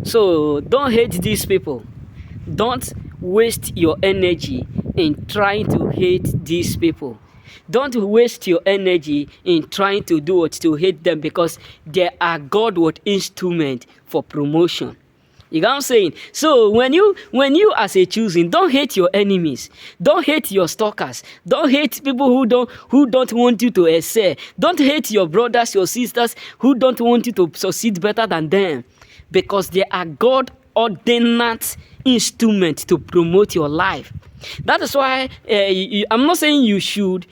So don't hate these people. Don't waste your energy in trying to hate these people. Don't waste your energy in trying to do what to hate them, because they are God instrument for promotion. You know what I'm saying? So when you as a choosing, don't hate your enemies. Don't hate your stalkers. Don't hate people who don't want you to excel. Don't hate your brothers, your sisters who don't want you to succeed better than them, because they are God ordained instrument to promote your life. That is why I'm not saying you should,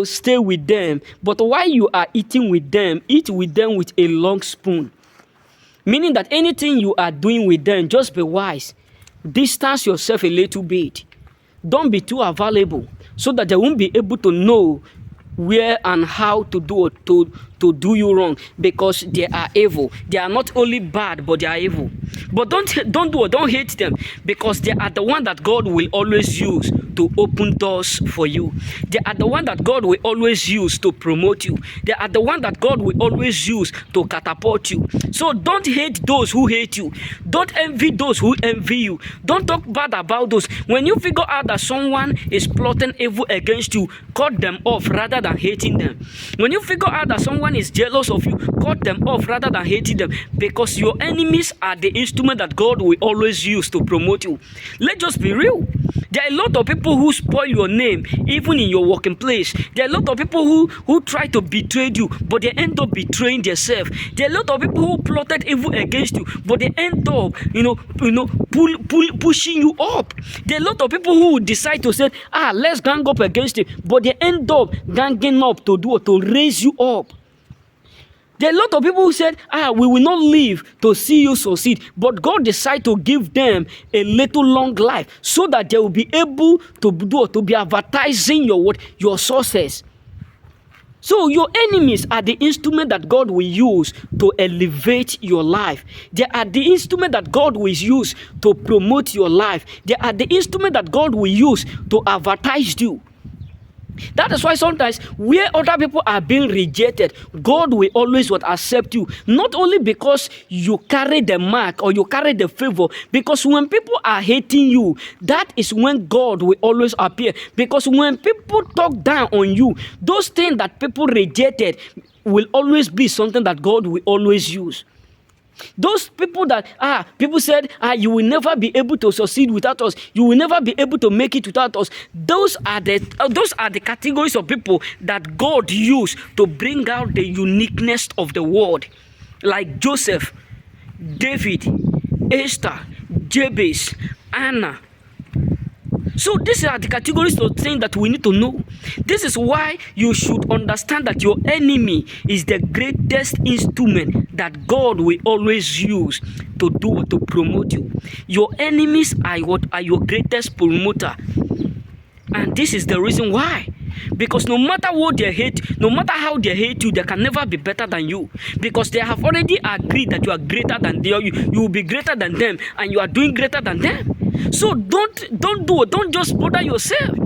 stay with them, but while you are eating with them, eat with them with a long spoon. Meaning that anything you are doing with them, just be wise. Distance yourself a little bit. Don't be too available, so that they won't be able to know where and how to do you wrong, because they are evil. They are not only bad, but they are evil. But don't hate them, because they are the one that God will always use to open doors for you. They are the one that God will always use to promote you. They are the one that God will always use to catapult you. So don't hate those who hate you. Don't envy those who envy you. Don't talk bad about those. When you figure out that someone is plotting evil against you, cut them off rather than hating them. When you figure out that someone is jealous of you, cut them off rather than hating them, because your enemies are the instrument that God will always use to promote you. Let's just be real. There are a lot of people who spoil your name, even in your working place. There are a lot of people who try to betray you, but they end up betraying themselves. There are a lot of people who plotted evil against you, but they end up, pushing you up. There are a lot of people who decide to say, let's gang up against it, but they end up ganging up to raise you up. There are a lot of people who said, we will not live to see you succeed. But God decided to give them a little long life, so that they will be able to be advertising your success. So your enemies are the instrument that God will use to elevate your life. They are the instrument that God will use to promote your life. They are the instrument that God will use to advertise you. That is why sometimes where other people are being rejected, God will always accept you. Not only because you carry the mark or you carry the favor, because when people are hating you, that is when God will always appear. Because when people talk down on you, those things that people rejected will always be something that God will always use. Those people that people said you will never be able to succeed without us, you will never be able to make it without us, those are the categories of people that God used to bring out the uniqueness of the world, like Joseph, David, Esther, Jabez, Anna. So these are the categories of things that we need to know. This is why you should understand that your enemy is the greatest instrument that God will always use to promote you. Your enemies are your greatest promoter. And this is the reason why. Because no matter what they hate, no matter how they hate you, they can never be better than you. Because they have already agreed that you are greater than them. You will be greater than them, and you are doing greater than them. So don't just bother yourself.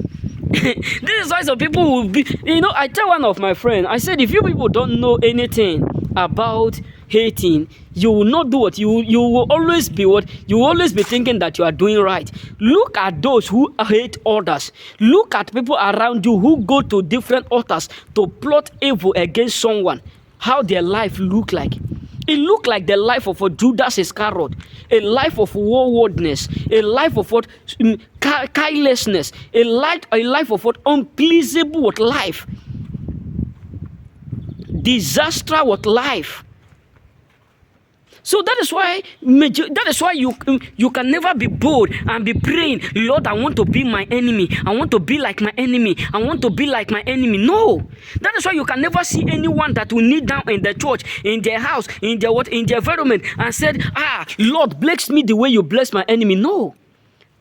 This is why some people will be, I tell one of my friends, I said, if you people don't know anything about hating, you will not do what you will always be thinking that you are doing right. Look at those who hate others. Look at people around you who go to different altars to plot evil against someone. How their life look like. It looked like the life of a Judas Iscariot, a life of waywardness, a life of carelessness, a life of unpleasable life, disaster life. So that is why you can never be bold and be praying, Lord, I want to be my enemy. I want to be like my enemy. I want to be like my enemy. No. That is why you can never see anyone that will kneel down in the church, in their house, in their environment, and said, Lord, bless me the way you bless my enemy. No.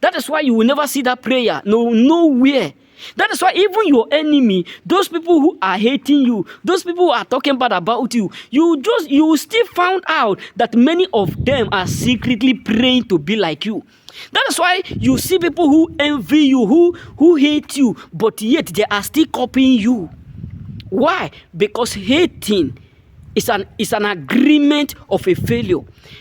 That is why you will never see that prayer. No, nowhere. That is why even your enemy, those people who are hating you, those people who are talking bad about you, you still found out that many of them are secretly praying to be like you. That is why you see people who envy you, who hate you, but yet they are still copying you. Why? Because hating It's an agreement of a failure.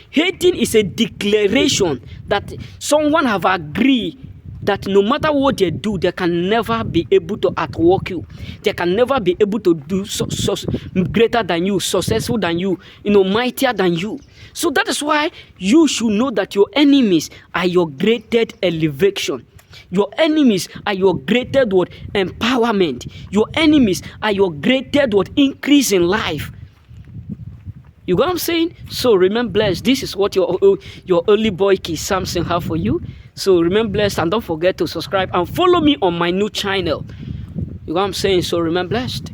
Hating is a declaration that someone have agreed that no matter what they do, they can never be able to outwork you. They can never be able to do greater than you, successful than you, mightier than you. So that is why you should know that your enemies are your greatest elevation. Your enemies are your greatest empowerment. Your enemies are your greatest increase in life. You got what I'm saying? So remain blessed. This is what your early boy Key Samson have for you. So remain blessed and don't forget to subscribe and follow me on my new channel. You got what I'm saying? So remain blessed.